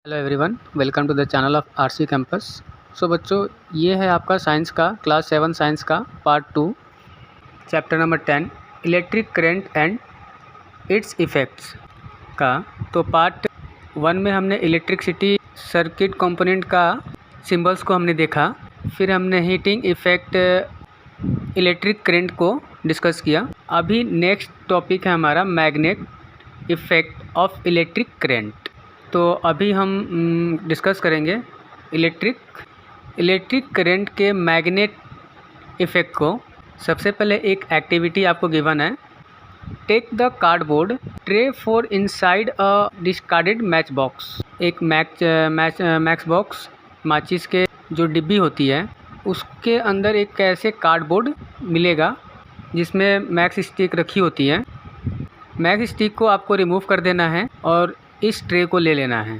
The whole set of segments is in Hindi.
Hello everyone, welcome to the channel of RC campus. So बच्चों, ये है आपका साइंस का क्लास 7 साइंस का part 2 chapter number 10 electric current and its effects का। तो पार्ट 1 में हमने इलेक्ट्रिसिटी सर्किट कंपोनेंट का सिंबल्स को हमने देखा, फिर हमने हीटिंग इफ़ेक्ट इलेक्ट्रिक करंट को डिस्कस किया। अभी नेक्स्ट टॉपिक है हमारा magnet effect of electric current. तो अभी हम डिस्कस करेंगे इलेक्ट्रिक करंट के मैग्नेट इफ़ेक्ट को। सबसे पहले एक एक्टिविटी आपको गिवन है, take the cardboard tray for inside a discarded match box. एक मैच बॉक्स माचिस के जो डिब्बी होती है उसके अंदर एक ऐसे कार्डबोर्ड मिलेगा जिसमें मैक्स स्टिक रखी होती है। मैक्स स्टिक को आपको रिमूव कर देना है और इस ट्रे को ले लेना है।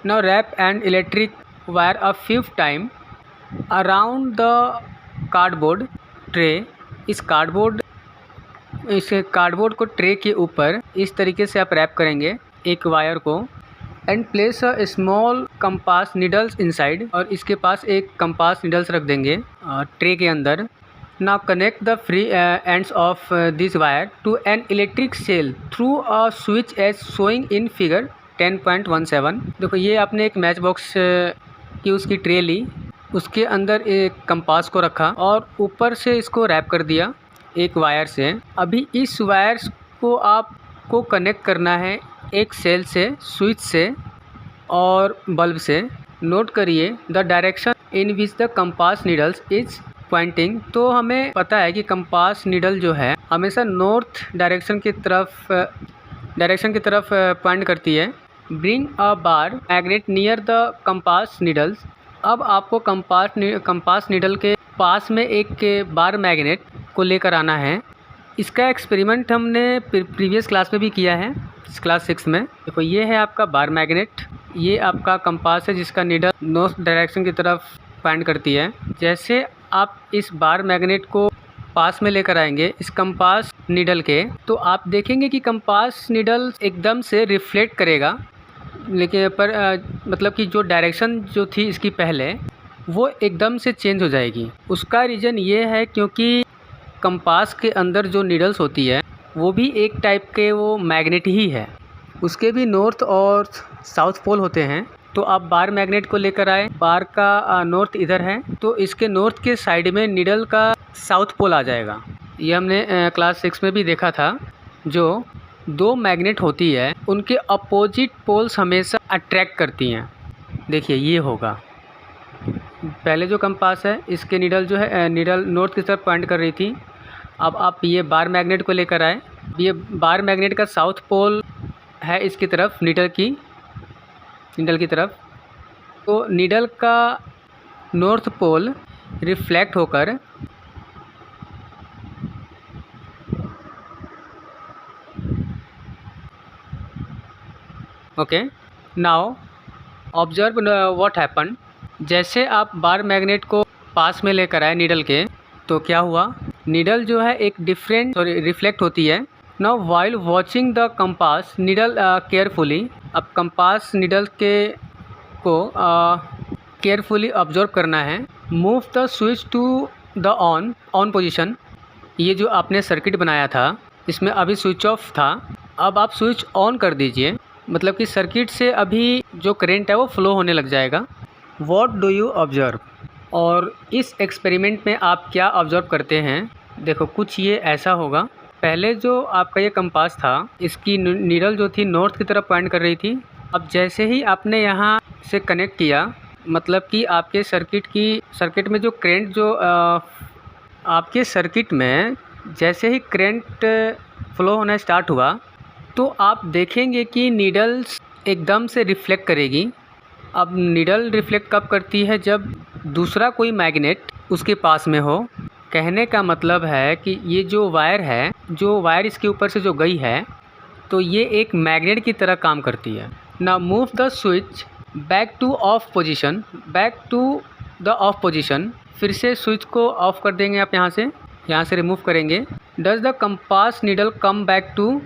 Now wrap and electric wire a few time around the cardboard tray. इस कार्डबोर्ड को ट्रे के ऊपर इस तरीके से आप रैप करेंगे एक वायर को, and place a small compass needles inside. और इसके पास एक कंपास नीडल्स रख देंगे ट्रे के अंदर। Now connect the free ends of this wire to an electric cell through a switch as showing in figure 10.17। देखो, ये आपने एक मैच बॉक्स की उसकी ट्रे ली, उसके अंदर एक कंपास को रखा और ऊपर से इसको रैप कर दिया एक वायर से। अभी इस वायर्स को आपको कनेक्ट करना है एक सेल से, स्विच से और बल्ब से। नोट करिए the direction in which the compass needles is pointing. तो हमें पता है कि कंपास नीडल जो है हमेशा नॉर्थ डायरेक्शन की तरफ पॉइंट करती है। Bring a bar magnet near the compass needles. अब आपको कंपास नीडल के पास में एक बार मैग्नेट को लेकर आना है। इसका एक्सपेरिमेंट हमने प्रीवियस क्लास में भी किया है, क्लास 6 में। देखो, ये है आपका बार मैग्नेट, ये आपका कंपास है जिसका नीडल नॉर्थ डायरेक्शन की तरफ पॉइंट करती है। जैसे आप इस बार मैग्नेट को पास में लेकर आएंगे इस कंपास नीडल के, तो आप देखेंगे कि कंपास नीडल एकदम से रिफ्लेक्ट करेगा, लेकिन मतलब कि जो डायरेक्शन जो थी इसकी पहले, वो एकदम से चेंज हो जाएगी। उसका रीज़न ये है क्योंकि कंपास के अंदर जो नीडल्स होती है वो भी एक टाइप के वो मैग्नेट ही है। उसके भी नॉर्थ और साउथ पोल होते हैं। तो आप बार मैग्नेट को लेकर आए, बार का नॉर्थ इधर है तो इसके नॉर्थ के साइड में नीडल का साउथ पोल आ जाएगा। ये हमने क्लास 6 में भी देखा था। जो दो मैग्नेट होती है उनके अपोजिट पोल्स हमेशा अट्रैक्ट करती हैं। देखिए, ये होगा पहले जो कंपास है इसके नीडल जो है नीडल नॉर्थ की तरफ पॉइंट कर रही थी। अब आप ये बार मैग्नेट को लेकर आए, ये बार मैग्नेट का साउथ पोल है इसकी तरफ, नीडल की तरफ। तो नीडल का नॉर्थ पोल रिफ्लेक्ट होकर okay, now observe what happen. जैसे आप बार मैग्नेट को पास में लेकर आए नीडल के, तो क्या हुआ, नीडल जो है एक रिफ्लेक्ट होती है। Now while watching the compass needle carefully. अब कंपास नीडल को केयरफुली ऑब्जर्व करना है। Move the switch to the on position. ये जो आपने सर्किट बनाया था इसमें अभी स्विच ऑफ था, अब आप स्विच ऑन कर दीजिए, मतलब कि सर्किट से अभी जो करंट है वो फ्लो होने लग जाएगा। What do you observe. और इस एक्सपेरिमेंट में आप क्या ऑब्जर्व करते हैं, देखो कुछ ये ऐसा होगा। पहले जो आपका ये कंपास था इसकी नीडल जो थी नॉर्थ की तरफ पॉइंट कर रही थी। अब जैसे ही आपने यहाँ से कनेक्ट किया, मतलब कि आपके सर्किट में जो करंट आपके सर्किट में जैसे ही करंट फ्लो होना स्टार्ट हुआ, तो आप देखेंगे कि नीडल्स एकदम से रिफ्लेक्ट करेगी। अब नीडल रिफ्लेक्ट कब करती है, जब दूसरा कोई मैग्नेट उसके पास में हो। कहने का मतलब है कि ये जो वायर इसके ऊपर से जो गई है, तो ये एक मैग्नेट की तरह काम करती है। Now move the switch back to the off position. फिर से स्विच को ऑफ कर देंगे आप, यहाँ से रिमूव करेंगे। Does the compass needle come back to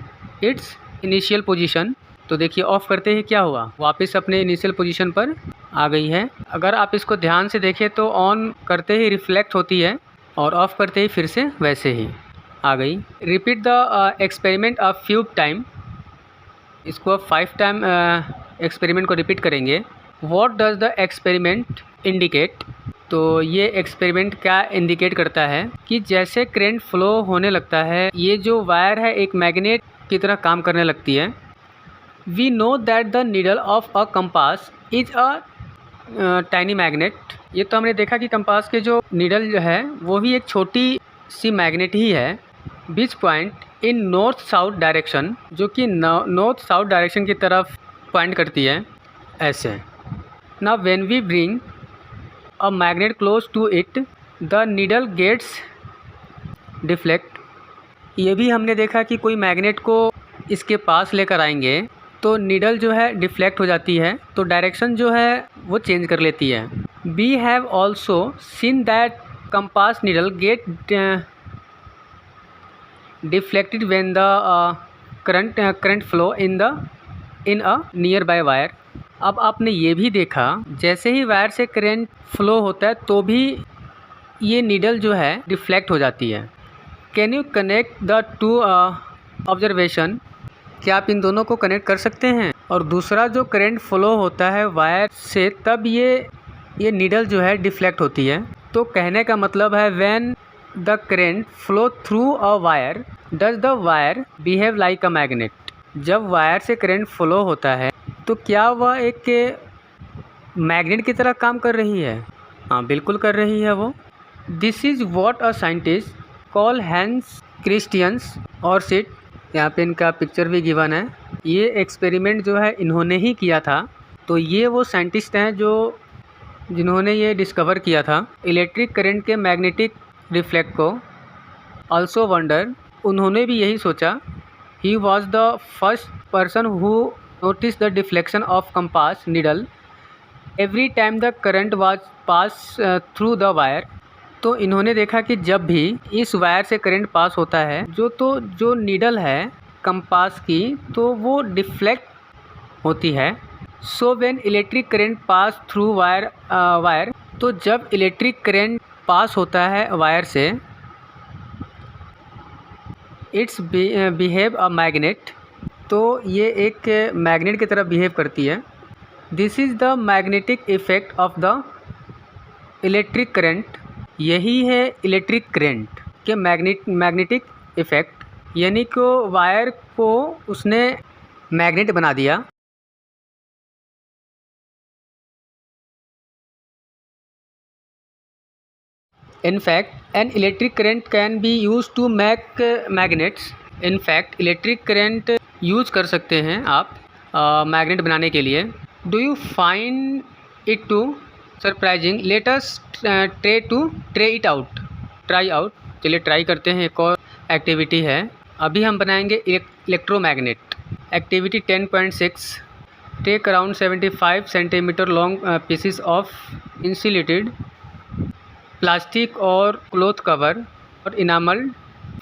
its initial position. तो देखिए ऑफ करते ही क्या हुआ, वापस अपने इनिशियल पोजीशन पर आ गई है। अगर आप इसको ध्यान से देखें तो ऑन करते ही रिफ्लेक्ट होती है और ऑफ करते ही फिर से वैसे ही आ गई। Repeat the experiment a few time, इसको अब 5 टाइम एक्सपेरिमेंट को रिपीट करेंगे। What does the experiment indicate, तो ये एक्सपेरिमेंट क्या इंडिकेट करता है कि जैसे करंट फ्लो होने लगता है, ये जो वायर है एक मैग्नेट की तरह काम करने लगती है। We know that the needle of a compass is a tiny magnet, ये तो हमने देखा कि कंपास के जो नीडल जो है वो भी एक छोटी सी मैग्नेट ही है। बीच point in north south direction, जो कि नॉर्थ साउथ डायरेक्शन की तरफ पॉइंट करती है ऐसे। Now when we bring a magnet close to it the needle gets deflect, ये भी हमने देखा कि कोई मैग्नेट को इसके पास लेकर आएंगे तो नीडल जो है डिफ्लेक्ट हो जाती है, तो डायरेक्शन जो है वो चेंज कर लेती है। We have also seen that compass needle get deflected when the current flow in a nearby wire. अब आपने ये भी देखा जैसे ही वायर से करंट फ्लो होता है तो भी ये नीडल जो है डिफ्लेक्ट हो जाती है। Can you connect the two observation, क्या आप इन दोनों को कनेक्ट कर सकते हैं? और दूसरा जो करंट फ्लो होता है वायर से तब ये नीडल जो है डिफ्लेक्ट होती है। तो कहने का मतलब है when the current flow through a wire does the wire behave like a magnet, जब वायर से करंट फ्लो होता है तो क्या वह एक मैग्नेट की तरह काम कर रही है? हाँ, बिल्कुल कर रही है वो। This is what a scientist call Hans Christians Oersted, यहाँ पे इनका पिक्चर भी गिवन है। ये एक्सपेरिमेंट जो है इन्होंने ही किया था, तो ये वो साइंटिस्ट हैं जिन्होंने ये डिस्कवर किया था इलेक्ट्रिक करंट के मैग्नेटिक रिफ्लेक्ट को। ऑल्सो वंडर, उन्होंने भी यही सोचा। He was the first person who notice the deflection of compass needle every time the current was pass through the wire. तो इन्होंने देखा कि जब भी इस वायर से करंट पास होता है जो नीडल है कंपास की तो वो डिफ्लेक्ट होती है। So when electric current pass through wire, तो जब इलेक्ट्रिक करंट पास होता है वायर से इट्स बिहेव अ मैग्नेट, तो ये एक मैग्नेट की तरह बिहेव करती है। This is the magnetic effect of the electric current, यही है इलेक्ट्रिक करंट के मैग्नेटिक इफ़ेक्ट, यानी कि वायर को उसने मैग्नेट बना दिया। In fact, an electric current can be used to make magnets. In fact, electric current use कर सकते हैं आप मैग्नेट बनाने के लिए। Do you find it too surprising? Let us try it out. Try out. चलिए ट्राई करते हैं। एक और एक्टिविटी है, अभी हम बनाएंगे electromagnet. Activity 10.6, take around 75 centimetre long pieces of insulated plastic और क्लॉथ कवर और enamel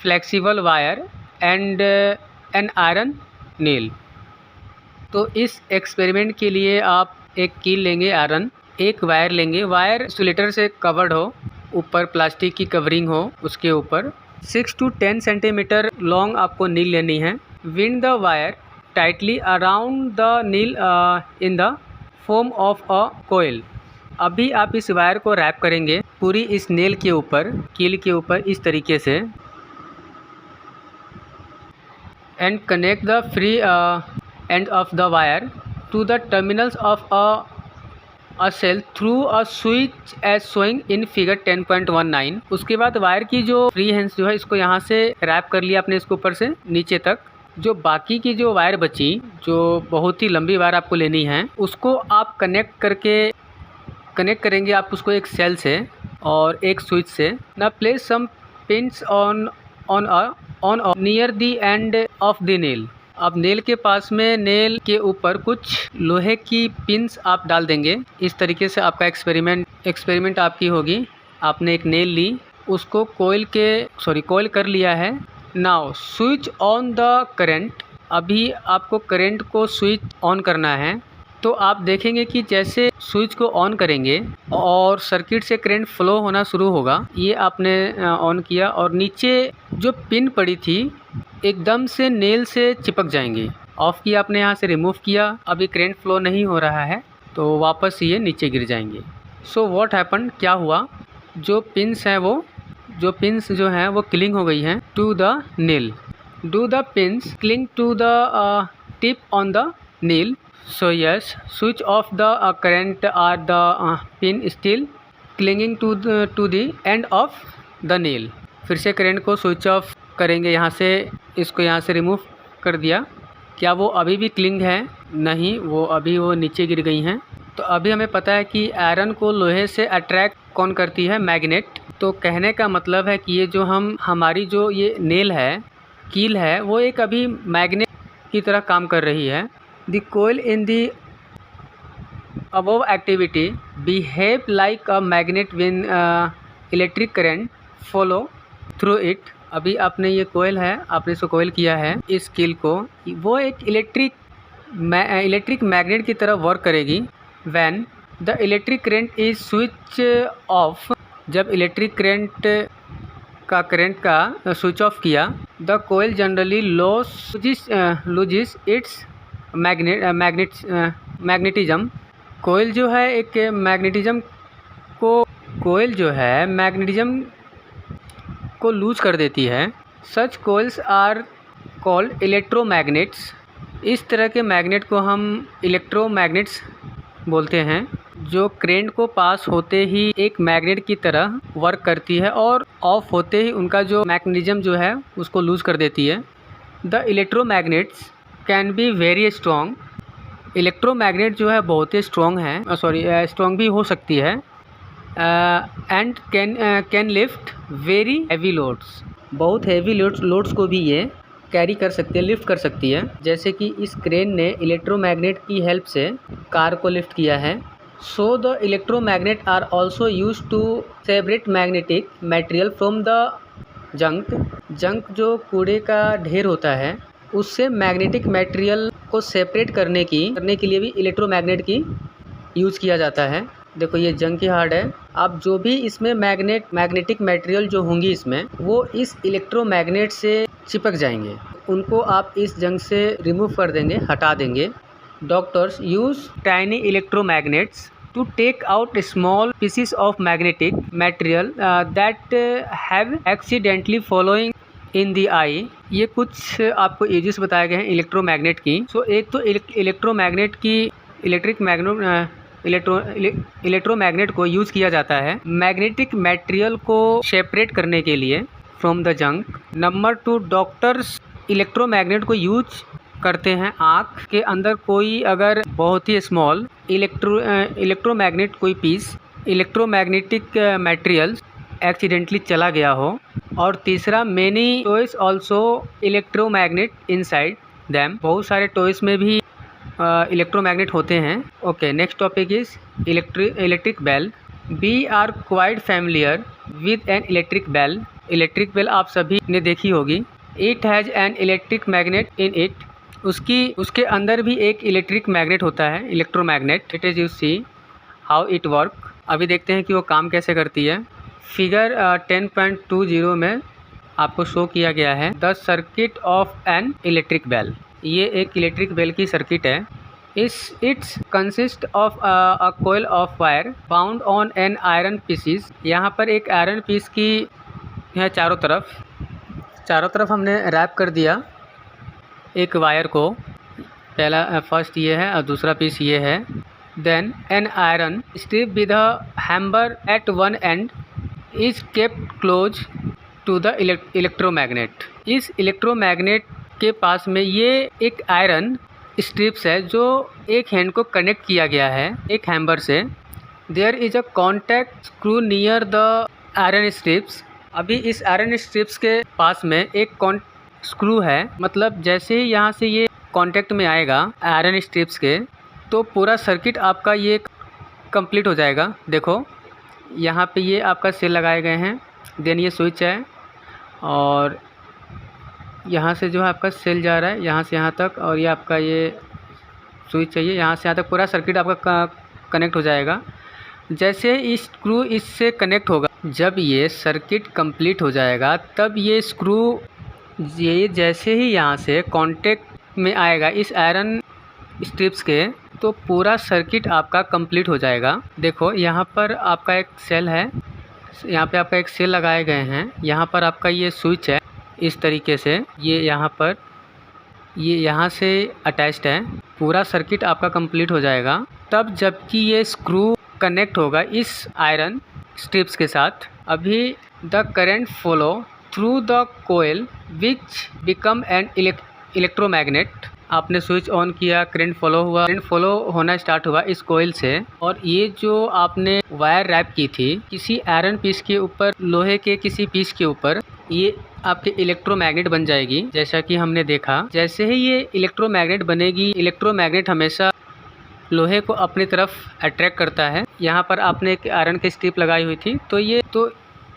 flexible wire and an iron nail. तो इस एक्सपेरिमेंट के लिए आप एक कील लेंगे आयरन, एक वायर लेंगे, वायर इंसुलेटर से कवर्ड हो, ऊपर प्लास्टिक की कवरिंग हो, उसके ऊपर 6 to 10 सेंटीमीटर लॉन्ग आपको नील लेनी है। Wind the wire tightly around the needle in the form of a coil. अभी आप इस वायर को रैप करेंगे पूरी इस नेल के ऊपर, कील के ऊपर इस तरीके से, and connect the free end of the wire to the terminals of a cell through a switch as showing in figure 10.19। उसके बाद वायर की जो फ्री हैंड्स जो है इसको यहाँ से रैप कर लिया आपने इसके ऊपर से नीचे तक। जो बाकी की जो वायर बची, जो बहुत ही लंबी वायर आपको लेनी है, उसको आप कनेक्ट करेंगे आप उसको एक सेल से और एक स्विच से। ना place some pins on near the end of the nail. अब नेल के पास में, नेल के ऊपर कुछ लोहे की पिंस आप डाल देंगे। इस तरीके से आपका एक्सपेरिमेंट आपकी होगी। आपने एक नेल ली, उसको कोयल कर लिया है। Now switch on the current अभी आपको करंट को स्विच ऑन करना है, तो आप देखेंगे कि जैसे स्विच को ऑन करेंगे और सर्किट से करंट फ्लो होना शुरू होगा। ये आपने ऑन किया और नीचे जो पिन पड़ी थी एकदम से नेल से चिपक जाएंगी। ऑफ किया आपने, यहाँ से रिमूव किया, अभी करंट फ्लो नहीं हो रहा है तो वापस ये नीचे गिर जाएंगे। सो व्हाट हैपन, क्या हुआ, जो पिन्स हैं जो हैं वो क्लिंग हो गई हैं to the nail. Do the pins cling to the tip on the nail? So yes, switch off the current or the pin still clinging to the end of the nail। फिर से करंट को स्विच ऑफ करेंगे, यहाँ से इसको यहाँ से रिमूव कर दिया। क्या वो अभी भी क्लिंग है? नहीं, वो नीचे गिर गई हैं। तो अभी हमें पता है कि आयरन को लोहे से अट्रैक्ट कौन करती है? मैग्नेट। तो कहने का मतलब है कि ये जो हमारी जो ये नेल है, कील है, वो एक अभी मैग्नेट की तरह काम कर रही है। The coil in the above activity behave like a magnet when electric current flow through it। अभी आपने ये कोयल है, आपने इसको कोयल किया है, इस कील को, वो एक इलेक्ट्रिक मैग्नेट की तरह वर्क करेगी। When the electric current is switch off, जब इलेक्ट्रिक करंट का स्विच ऑफ किया, the coil generally loses its magnetism. Coil जो है एक मैग्नेटिज्म को लूज कर देती है। Such coils are called electromagnets. इस तरह के मैग्नेट को हम इलेक्ट्रोमैग्नेट्स बोलते हैं, जो करंट को पास होते ही एक मैग्नेट की तरह वर्क करती है और ऑफ होते ही उनका जो मैकेनिज्म जो है उसको लूज कर देती है। The electromagnets can be very strong. Electromagnet जो है बहुत ही स्ट्रॉन्ग है, स्ट्रॉन्ग भी हो सकती है। And can lift very heavy loads. बहुत हैवी लोड्स को भी ये कैरी कर सकती है, लिफ्ट कर सकती है। जैसे कि इस क्रेन ने इलेक्ट्रोमैग्नेट की हेल्प से कार को लिफ्ट किया है। So the electromagnet are also use to separate magnetic material from the junk जो कूड़े का ढेर होता है, उससे मैग्नेटिक मटेरियल को सेपरेट करने के लिए भी इलेक्ट्रोमैग्नेट की यूज़ किया जाता है। देखो ये जंग की हार्ड है। अब जो भी इसमें मैग्नेटिक मटेरियल जो होंगी इसमें, वो इस इलेक्ट्रोमैग्नेट से चिपक जाएंगे। उनको आप इस जंग से रिमूव कर देंगे, हटा देंगे। Doctors use tiny electromagnets to take out small pieces of magnetic material that have accidentally following in the eye. ये कुछ आपको एजेस बताए गए हैं इलेक्ट्रोमैग्नेट की। सो एक तो इलेक्ट्रोमैग्नेट की इलेक्ट्रोमैग्नेट को यूज़ किया जाता है मैग्नेटिक मटेरियल को सेपरेट करने के लिए from the junk. Number 2, doctors electromagnet को यूज करते हैं आँख के अंदर कोई अगर बहुत ही स्मॉल इलेक्ट्रोमैग्नेट कोई पीस इलेक्ट्रोमैग्नेटिक मटेरियल एक्सीडेंटली चला गया हो। और तीसरा, many toys also electromagnet inside them. बहुत सारे टॉयज में भी इलेक्ट्रोमैग्नेट होते हैं। Okay, next topic is electric bell. We are quite familiar with an electric bell. Electric bell आप सभी ने देखी होगी। It has an electric magnet in it. उसके अंदर भी एक इलेक्ट्रिक मैग्नेट होता है, electromagnet. It is you see how it work. अभी देखते हैं कि वो काम कैसे करती है। फिगर 10.20 में आपको शो किया गया है the circuit of an electric bell. ये एक इलेक्ट्रिक बेल की सर्किट है। It's consist of a coil of wire bound on an iron pieces. यहाँ पर एक आयरन पीस की है चारों तरफ हमने रैप कर दिया एक वायर को। फर्स्ट ये है और दूसरा पीस ये है। Then an iron strip with a hammer at one end is kept close to the electromagnet. इस इलेक्ट्रोमैग्नेट के पास में ये एक आयरन स्ट्रिप्स है जो एक हैंड को कनेक्ट किया गया है एक हैमर से। There is a contact screw near the iron strips. अभी इस आयरन स्ट्रिप्स के पास में एक स्क्रू है, मतलब जैसे ही यहाँ से ये कांटेक्ट में आएगा आयरन स्ट्रिप्स के, तो पूरा सर्किट आपका ये कंप्लीट हो जाएगा। देखो यहाँ पे ये आपका सेल लगाए गए हैं, देन ये स्विच है और यहाँ से जो है आपका सेल जा रहा है यहाँ से यहाँ तक, और ये आपका ये स्विच चाहिए यहाँ से यहाँ तक, पूरा सर्किट आपका कनेक्ट हो जाएगा। जैसे इस स्क्रू इससे कनेक्ट होगा, जब ये सर्किट कंप्लीट हो जाएगा तब ये स्क्रू ये जैसे ही यहाँ से कांटेक्ट में आएगा इस आयरन स्ट्रिप्स के, तो पूरा सर्किट आपका कंप्लीट हो जाएगा। देखो यहाँ पर आपका एक सेल है, यहाँ पे आपका एक सेल लगाए गए हैं, यहाँ पर आपका ये स्विच है इस तरीके से, ये यहाँ पर ये यहाँ से अटैच्ड है। पूरा सर्किट आपका कंप्लीट हो जाएगा तब जबकि ये स्क्रू कनेक्ट होगा इस आयरन स्ट्रिप्स के साथ। अभी the current flow through the coil which become an electromagnet. आपने स्विच ऑन किया, करंट फ्लो हुआ, करंट फ्लो होना स्टार्ट हुआ इस कोयल से, और ये जो आपने वायर रैप की थी किसी आयरन पीस के ऊपर, लोहे के किसी पीस के ऊपर, ये आपके इलेक्ट्रोमैग्नेट बन जाएगी। जैसा कि हमने देखा, जैसे ही ये इलेक्ट्रोमैग्नेट बनेगी, इलेक्ट्रोमैग्नेट हमेशा लोहे को अपनी तरफ अट्रैक्ट करता है। यहाँ पर आपने एक आयरन की स्ट्रिप लगाई हुई थी, तो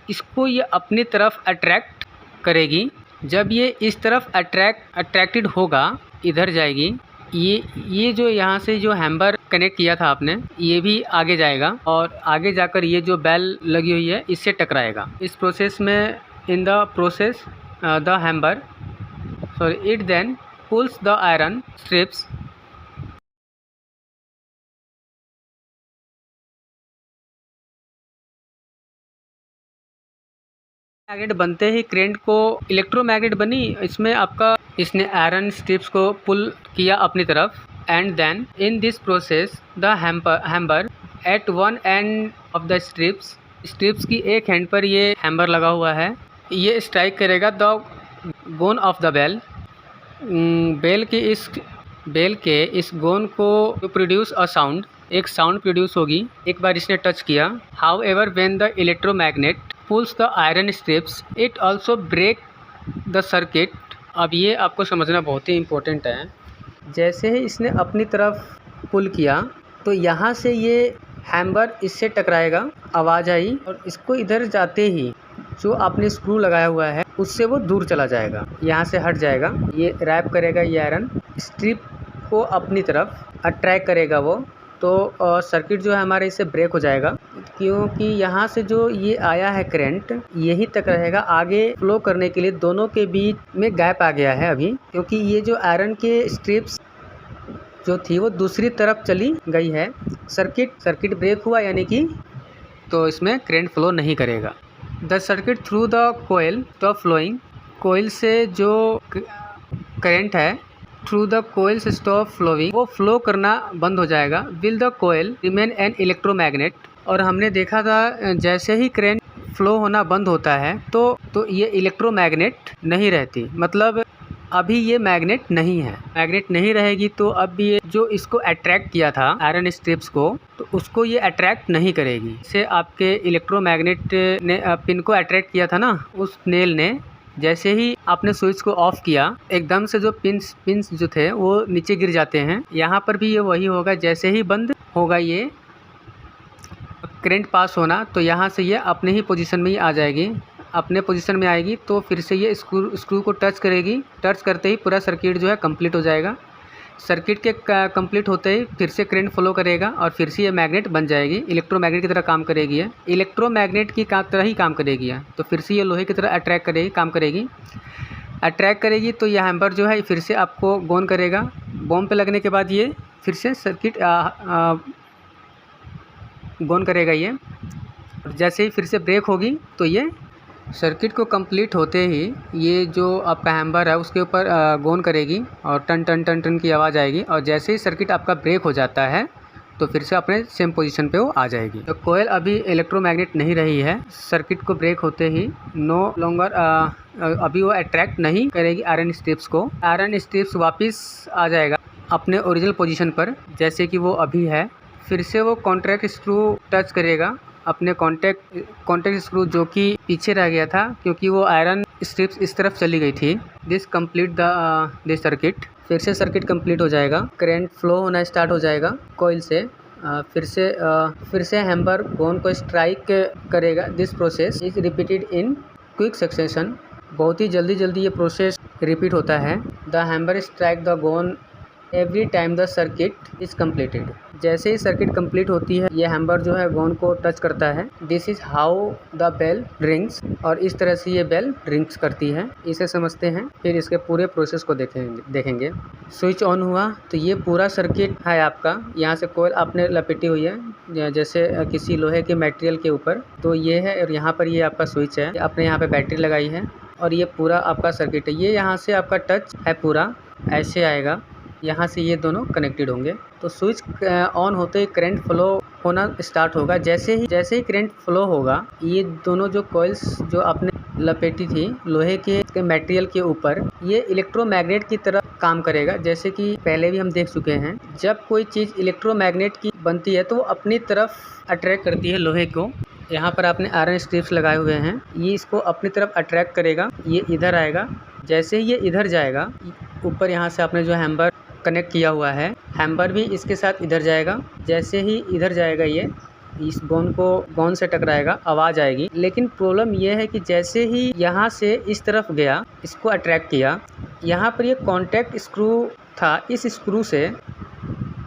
इसको ये अपनी तरफ अट्रैक्ट करेगी। जब ये इस तरफ अट्रैक्टेड होगा, इधर जाएगी, ये जो यहाँ से जो हैम्बर कनेक्ट किया था आपने, ये भी आगे जाएगा और आगे जाकर ये जो बेल लगी हुई है इससे टकराएगा। इस प्रोसेस में in the process the hammer it then pulls the iron strips magnet बनते ही करंट को इलेक्ट्रोमैग्नेट बनी, इसमें आपका इसने आयरन स्ट्रिप्स को पुल किया अपनी तरफ। And then in this process the hammer at one end of the strips की एक हैंड पर ये हैम्बर लगा हुआ है, ये स्ट्राइक करेगा the gong of the bell. Bell के इस गोन को प्रोड्यूस अ साउंड, एक साउंड प्रोड्यूस होगी एक बार इसने टच किया। However when the electromagnet pulls the iron strips it also break the circuit. अब ये आपको समझना बहुत ही इम्पोर्टेंट है। जैसे ही इसने अपनी तरफ पुल किया तो यहाँ से ये हैम्बर इससे टकराएगा, आवाज़ आई, और इसको इधर जाते ही जो आपने स्क्रू लगाया हुआ है उससे वो दूर चला जाएगा, यहाँ से हट जाएगा। ये रैप करेगा ये आयरन स्ट्रिप को अपनी तरफ अट्रैक्ट करेगा वो, तो सर्किट जो है हमारे इससे ब्रेक हो जाएगा, क्योंकि यहाँ से जो ये आया है करंट यहीं तक रहेगा। आगे फ्लो करने के लिए दोनों के बीच में गैप आ गया है अभी, क्योंकि ये जो आयरन के स्ट्रिप्स जो थी वो दूसरी तरफ चली गई है। सर्किट ब्रेक हुआ, यानी कि तो इसमें करंट फ्लो नहीं करेगा। The circuit through the coil stop flowing. Coil से जो करंट है थ्रू द कोयल से स्टॉप फ्लोइंग, वो फ्लो करना बंद हो जाएगा। Will the coil remain an electromagnet. और हमने देखा था जैसे ही करंट फ्लो होना बंद होता है तो ये इलेक्ट्रोमैग्नेट नहीं रहती, मतलब अभी ये मैग्नेट नहीं है। मैग्नेट नहीं रहेगी तो अब ये जो इसको अट्रैक्ट किया था आयरन स्ट्रिप्स को, तो उसको ये अट्रैक्ट नहीं करेगी। से आपके इलेक्ट्रोमैग्नेट ने पिन को अट्रैक्ट किया था ना, उस नेल ने जैसे ही आपने स्विच को ऑफ किया, एकदम से जो पिंस जो थे वो नीचे गिर जाते हैं। यहाँ पर भी ये वही होगा, जैसे ही बंद होगा ये करंट पास होना, तो यहाँ से ये अपने ही पोजीशन में ही आ जाएगी। अपने पोजीशन में आएगी तो फिर से ये स्क्रू को टच करेगी। टच करते ही पूरा सर्किट जो है कंप्लीट हो जाएगा। सर्किट के कंप्लीट होते ही फिर से करंट फ्लो करेगा और फिर से ये मैग्नेट बन जाएगी। इलेक्ट्रोमैग्नेट की तरह काम करेगी है, इलेक्ट्रोमैग्नेट की तरह ही काम करेगी है। तो फिर से ये लोहे की तरह अट्रैक्ट करेगी। तो यह हैम्बर जो है फिर से आपको गोन करेगा। बॉम्ब पे लगने के बाद ये फिर से सर्किट गोन करेगा ये। जैसे ही फिर से ब्रेक होगी तो ये सर्किट को कंप्लीट होते ही ये जो आपका हैम्बर है उसके ऊपर गोन करेगी और टन टन टन टन की आवाज़ आएगी। और जैसे ही सर्किट आपका ब्रेक हो जाता है तो फिर से अपने सेम पोजीशन पे वो आ जाएगी। तो कोयल अभी इलेक्ट्रोमैग्नेट नहीं रही है। सर्किट को ब्रेक होते ही नो लॉन्गर अभी वो अट्रैक्ट नहीं करेगी आयरन स्ट्रिप्स को। आयरन स्ट्रिप्स वापस आ जाएगा अपने ओरिजिनल पोजीशन पर जैसे कि वो अभी है। फिर से वो कॉन्टैक्ट स्क्रू टच करेगा अपने कॉन्टैक्ट स्क्रू जो कि पीछे रह गया था, क्योंकि वो आयरन स्ट्रिप्स इस तरफ चली गई थी। This complete the circuit. फिर से सर्किट कंप्लीट हो जाएगा, करंट फ्लो होना स्टार्ट हो जाएगा कोयल से। फिर से हैम्बर गोन को स्ट्राइक करेगा। This process is repeated in quick succession. बहुत ही जल्दी ये प्रोसेस रिपीट होता है। The hammer strike the gong every time the circuit is completed. जैसे ही सर्किट कंप्लीट होती है, ये हैमर जो है गोन को टच करता है। This is how the bell rings, और इस तरह से ये बेल रिंग्स करती है। इसे समझते हैं, फिर इसके पूरे प्रोसेस को देखेंगे। स्विच ऑन हुआ तो ये पूरा सर्किट है आपका। यहाँ से कोयल आपने लपेटी हुई है जैसे किसी लोहे के मटेरियल के ऊपर, तो ये है, और यहाँ पर ये आपका स्विच है। आपने यहाँ पे बैटरी लगाई है और ये पूरा आपका सर्किट है। ये यहाँ से आपका टच है पूरा, ऐसे आएगा, यहाँ से ये दोनों कनेक्टेड होंगे। तो स्विच ऑन होते ही करंट फ्लो होना स्टार्ट होगा। जैसे ही करंट फ्लो होगा, ये दोनों जो कॉइल्स जो आपने लपेटी थी लोहे के मटेरियल के ऊपर, ये इलेक्ट्रोमैग्नेट की तरह काम करेगा। जैसे कि पहले भी हम देख चुके हैं, जब कोई चीज़ इलेक्ट्रोमैग्नेट की बनती है तो वो अपनी तरफ अट्रैक्ट करती है लोहे को। यहाँ पर आपने आयरन स्ट्रिप्स लगाए हुए हैं, ये इसको अपनी तरफ अट्रैक्ट करेगा। ये इधर आएगा, जैसे ही ये इधर जाएगा, ऊपर यहाँ से आपने जो हैमर कनेक्ट किया हुआ है, हैमर भी इसके साथ इधर जाएगा। जैसे ही इधर जाएगा, ये इस गोन से टकराएगा, आवाज़ आएगी। लेकिन प्रॉब्लम ये है कि जैसे ही यहाँ से इस तरफ गया, इसको अट्रैक्ट किया, यहाँ पर ये कॉन्टैक्ट स्क्रू था, इस स्क्रू से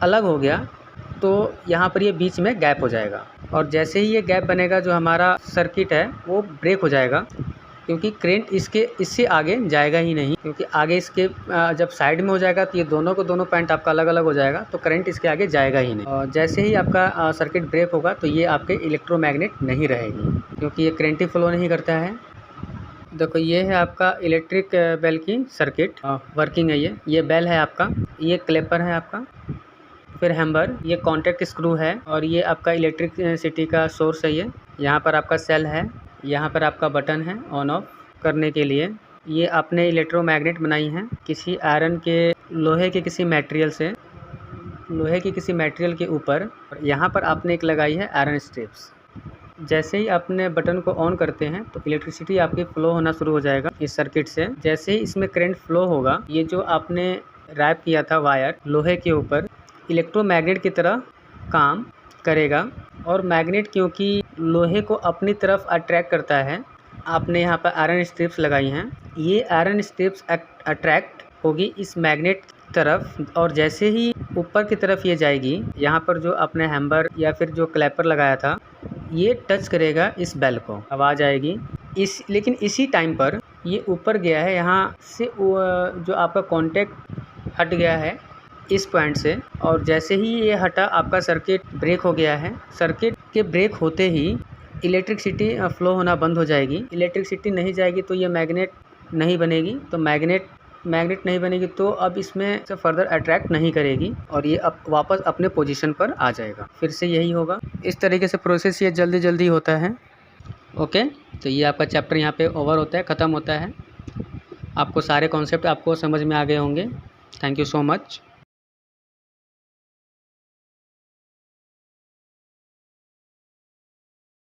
अलग हो गया, तो यहाँ पर ये बीच में गैप हो जाएगा। और जैसे ही ये गैप बनेगा, जो हमारा सर्किट है वो ब्रेक हो जाएगा, क्योंकि करंट इससे आगे जाएगा ही नहीं। क्योंकि आगे इसके जब साइड में हो जाएगा तो ये दोनों पॉइंट आपका अलग अलग हो जाएगा, तो करंट इसके आगे जाएगा ही नहीं। और जैसे ही आपका सर्किट ब्रेक होगा, तो ये आपके इलेक्ट्रोमैग्नेट नहीं रहेगी, क्योंकि ये करंट ही फ्लो नहीं करता है। देखो, ये है आपका इलेक्ट्रिक बेल की सर्किट वर्किंग है। ये बेल है आपका, ये क्लेपर है आपका, फिर हैमर, ये कॉन्टैक्ट स्क्रू है, और ये आपका इलेक्ट्रिसिटी का सोर्स है। ये यहाँ पर आपका सेल है, यहाँ पर आपका बटन है ऑन ऑफ करने के लिए। ये आपने इलेक्ट्रोमैग्नेट बनाई हैं किसी आयरन के लोहे के किसी मटेरियल के ऊपर। यहाँ पर आपने एक लगाई है आयरन स्ट्रिप्स। जैसे ही आपने बटन को ऑन करते हैं तो इलेक्ट्रिसिटी आपकी फ्लो होना शुरू हो जाएगा इस सर्किट से। जैसे ही इसमें करंट फ्लो होगा, ये जो आपने रैप किया था वायर लोहे के ऊपर, इलेक्ट्रोमैग्नेट की तरह काम करेगा। और मैग्नेट क्योंकि लोहे को अपनी तरफ अट्रैक्ट करता है, आपने यहाँ पर आयरन स्ट्रिप्स लगाई हैं। ये आयरन स्ट्रिप्स अट्रैक्ट होगी इस मैग्नेट तरफ, और जैसे ही ऊपर की तरफ ये जाएगी, यहाँ पर जो आपने हैमर या फिर जो क्लैपर लगाया था, ये टच करेगा इस बेल को, आवाज़ आएगी। लेकिन इसी टाइम पर ये ऊपर गया है, यहाँ से जो आपका कॉन्टैक्ट हट गया है इस पॉइंट से, और जैसे ही ये हटा, आपका सर्किट ब्रेक हो गया है। सर्किट के ब्रेक होते ही इलेक्ट्रिसिटी फ्लो होना बंद हो जाएगी। इलेक्ट्रिसिटी नहीं जाएगी तो ये मैग्नेट नहीं बनेगी, तो मैग्नेट नहीं बनेगी तो अब इसमें से फर्दर अट्रैक्ट नहीं करेगी, और ये अब वापस अपने पोजीशन पर आ जाएगा। फिर से यही होगा। इस तरीके से प्रोसेस ये जल्दी होता है। ओके, तो ये आपका चैप्टर यहाँ पे ओवर होता है, ख़त्म होता है। आपको सारे कॉन्सेप्ट आपको समझ में आ गए होंगे। Thank you so much.